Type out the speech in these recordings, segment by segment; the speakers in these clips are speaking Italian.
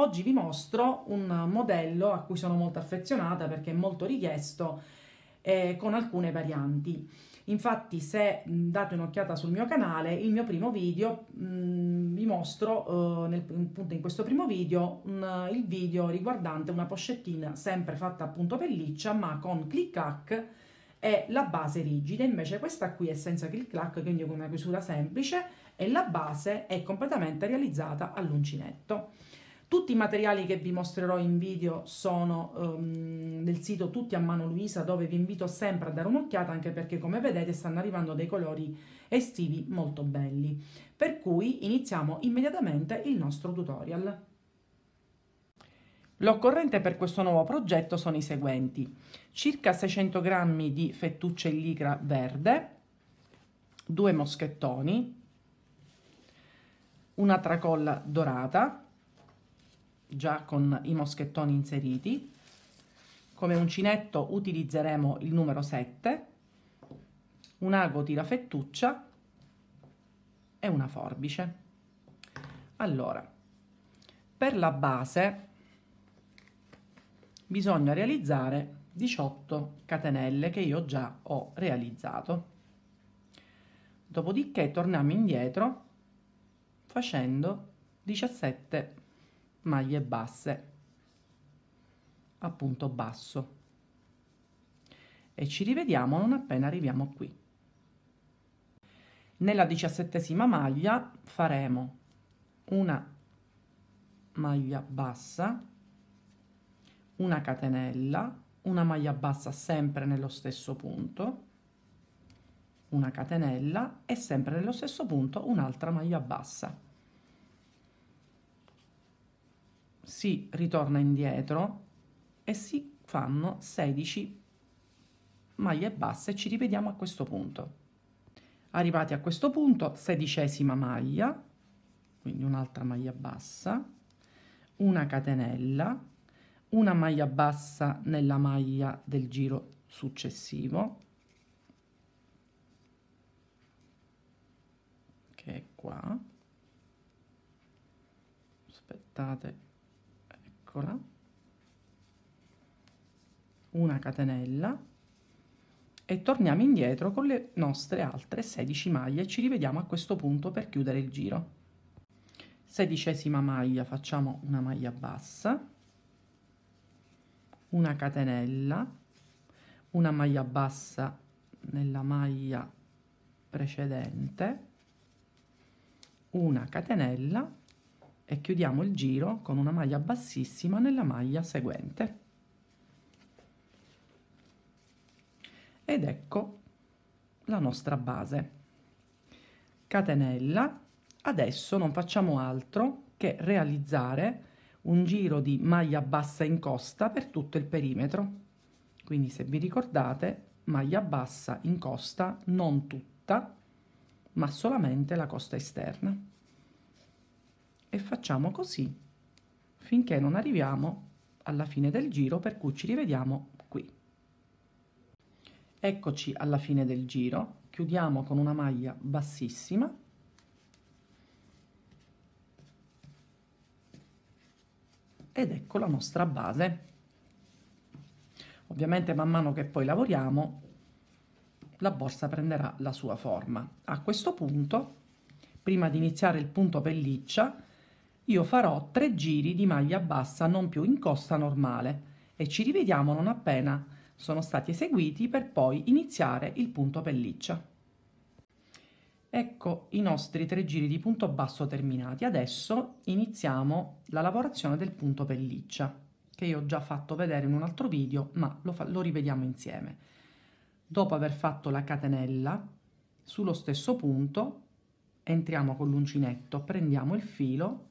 Oggi vi mostro un modello a cui sono molto affezionata perché è molto richiesto, con alcune varianti. Infatti, se date un'occhiata sul mio canale, il mio primo video, vi mostro appunto in questo primo video il video riguardante una pochettina sempre fatta appunto pelliccia ma con click clack e la base rigida. Invece questa qui è senza click clack, quindi con una chiusura semplice, e la base è completamente realizzata all'uncinetto. Tutti i materiali che vi mostrerò in video sono del sito Tutti a Mano Luisa, dove vi invito sempre a dare un'occhiata, anche perché come vedete stanno arrivando dei colori estivi molto belli. Per cui iniziamo immediatamente il nostro tutorial. L'occorrente per questo nuovo progetto sono i seguenti: circa 600 g di fettucce in licra verde, 2 moschettoni, una tracolla dorata già con i moschettoni inseriti. Come uncinetto utilizzeremo il numero 7, un ago tirafettuccia e una forbice. Allora, per la base bisogna realizzare 18 catenelle che io già ho realizzato. Dopodiché torniamo indietro facendo 17 maglie basse a punto basso e ci rivediamo non appena arriviamo qui. Nella 17ª maglia faremo una maglia bassa, una catenella, una maglia bassa sempre nello stesso punto, una catenella e sempre nello stesso punto un'altra maglia bassa. Si ritorna indietro e si fanno 16 maglie basse e ci rivediamo a questo punto. Arrivati a questo punto, 16ª maglia, quindi un'altra maglia bassa, una catenella, una maglia bassa nella maglia del giro successivo, che è qua, aspettate, eccola, una catenella e torniamo indietro con le nostre altre 16 maglie e ci rivediamo a questo punto per chiudere il giro. 16ª maglia, facciamo una maglia bassa, una catenella, una maglia bassa nella maglia precedente, una catenella e chiudiamo il giro con una maglia bassissima nella maglia seguente. Ed ecco la nostra base. Catenella. Adesso non facciamo altro che realizzare un giro di maglia bassa in costa per tutto il perimetro. Quindi, se vi ricordate, maglia bassa in costa, non tutta, ma solamente la costa esterna. E facciamo così finché non arriviamo alla fine del giro, per cui ci rivediamo qui. Eccoci alla fine del giro, chiudiamo con una maglia bassissima ed ecco la nostra base. Ovviamente man mano che poi lavoriamo la borsa prenderà la sua forma. A questo punto, prima di iniziare il punto pelliccia, io farò 3 giri di maglia bassa non più in costa normale e ci rivediamo non appena sono stati eseguiti, per poi iniziare il punto pelliccia. Ecco i nostri 3 giri di punto basso terminati. Adesso iniziamo la lavorazione del punto pelliccia, che io ho già fatto vedere in un altro video, ma lo rivediamo insieme. Dopo aver fatto la catenella, sullo stesso punto entriamo con l'uncinetto, prendiamo il filo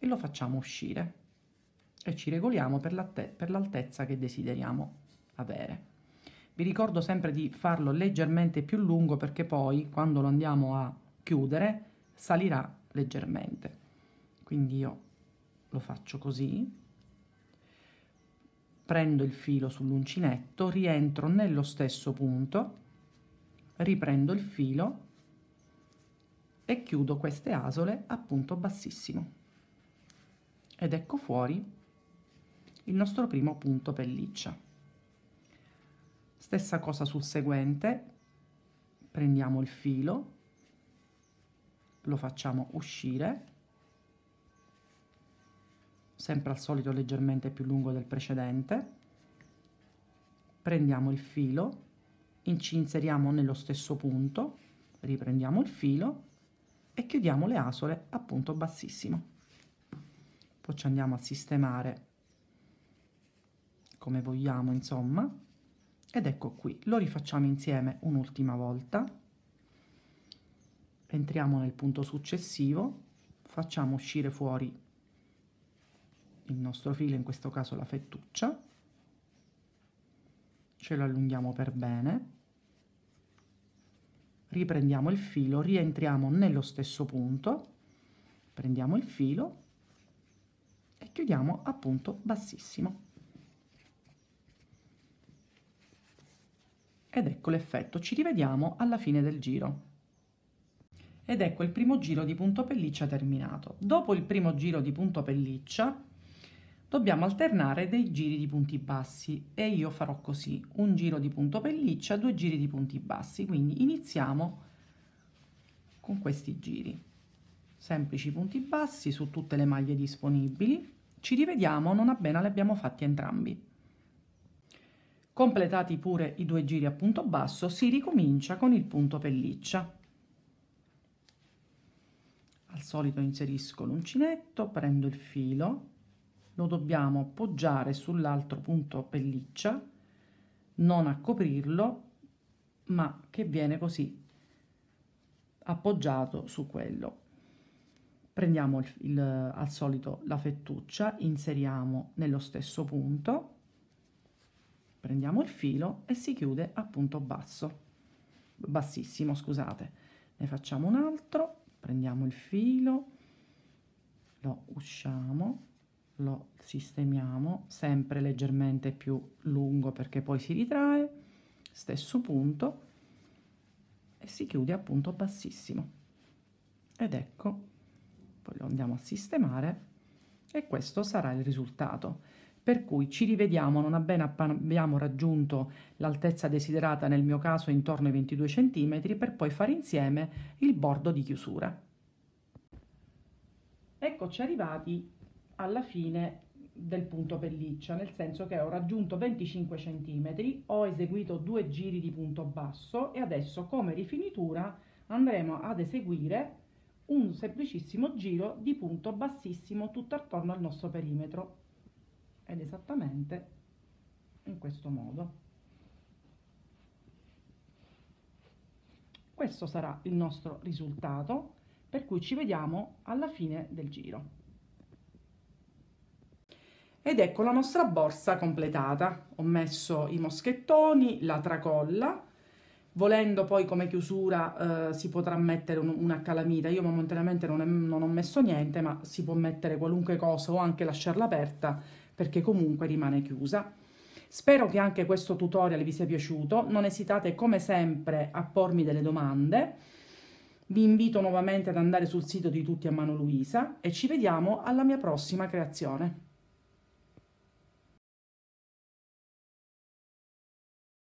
e lo facciamo uscire e ci regoliamo per l'altezza che desideriamo avere. Vi ricordo sempre di farlo leggermente più lungo, perché poi quando lo andiamo a chiudere salirà leggermente. Quindi io lo faccio così, prendo il filo sull'uncinetto, rientro nello stesso punto, riprendo il filo e chiudo queste asole a punto bassissimo ed ecco fuori il nostro primo punto pelliccia. Stessa cosa sul seguente, prendiamo il filo, lo facciamo uscire, sempre al solito leggermente più lungo del precedente, prendiamo il filo, ci inseriamo nello stesso punto, riprendiamo il filo e chiudiamo le asole a punto bassissimo. Poi ci andiamo a sistemare come vogliamo, insomma, ed ecco qui, lo rifacciamo insieme un'ultima volta, entriamo nel punto successivo, facciamo uscire fuori il nostro filo, in questo caso la fettuccia, ce lo allunghiamo per bene, riprendiamo il filo, rientriamo nello stesso punto, prendiamo il filo e chiudiamo a punto bassissimo. Ed ecco l'effetto, ci rivediamo alla fine del giro. Ed ecco il primo giro di punto pelliccia terminato. Dopo il primo giro di punto pelliccia dobbiamo alternare dei giri di punti bassi e io farò così: un giro di punto pelliccia, 2 giri di punti bassi. Quindi iniziamo con questi giri, semplici punti bassi su tutte le maglie disponibili. Ci rivediamo non appena li abbiamo fatti entrambi. Completati pure i 2 giri a punto basso, si ricomincia con il punto pelliccia. Al solito inserisco l'uncinetto, prendo il filo, lo dobbiamo appoggiare sull'altro punto pelliccia, non a coprirlo, ma che viene così appoggiato su quello. Prendiamo al solito la fettuccia, inseriamo nello stesso punto, prendiamo il filo e si chiude a punto bassissimo, scusate. Ne facciamo un altro, prendiamo il filo, lo usciamo, lo sistemiamo, sempre leggermente più lungo perché poi si ritrae, stesso punto, e si chiude a punto bassissimo. Ed ecco, poi lo andiamo a sistemare e questo sarà il risultato. Per cui ci rivediamo non appena abbiamo raggiunto l'altezza desiderata, nel mio caso intorno ai 22 cm, per poi fare insieme il bordo di chiusura. Eccoci arrivati alla fine del punto pelliccia, nel senso che ho raggiunto 25 cm, ho eseguito 2 giri di punto basso e adesso come rifinitura andremo ad eseguire un semplicissimo giro di punto bassissimo tutto attorno al nostro perimetro, ed esattamente in questo modo. Questo sarà il nostro risultato, per cui ci vediamo alla fine del giro. Ed ecco la nostra borsa completata. Ho messo i moschettoni, la tracolla, volendo poi come chiusura si potrà mettere una calamita. Io momentaneamente non ho messo niente, ma si può mettere qualunque cosa o anche lasciarla aperta perché comunque rimane chiusa. Spero che anche questo tutorial vi sia piaciuto, non esitate come sempre a pormi delle domande. Vi invito nuovamente ad andare sul sito di Tutti a Mano Luisa e ci vediamo alla mia prossima creazione.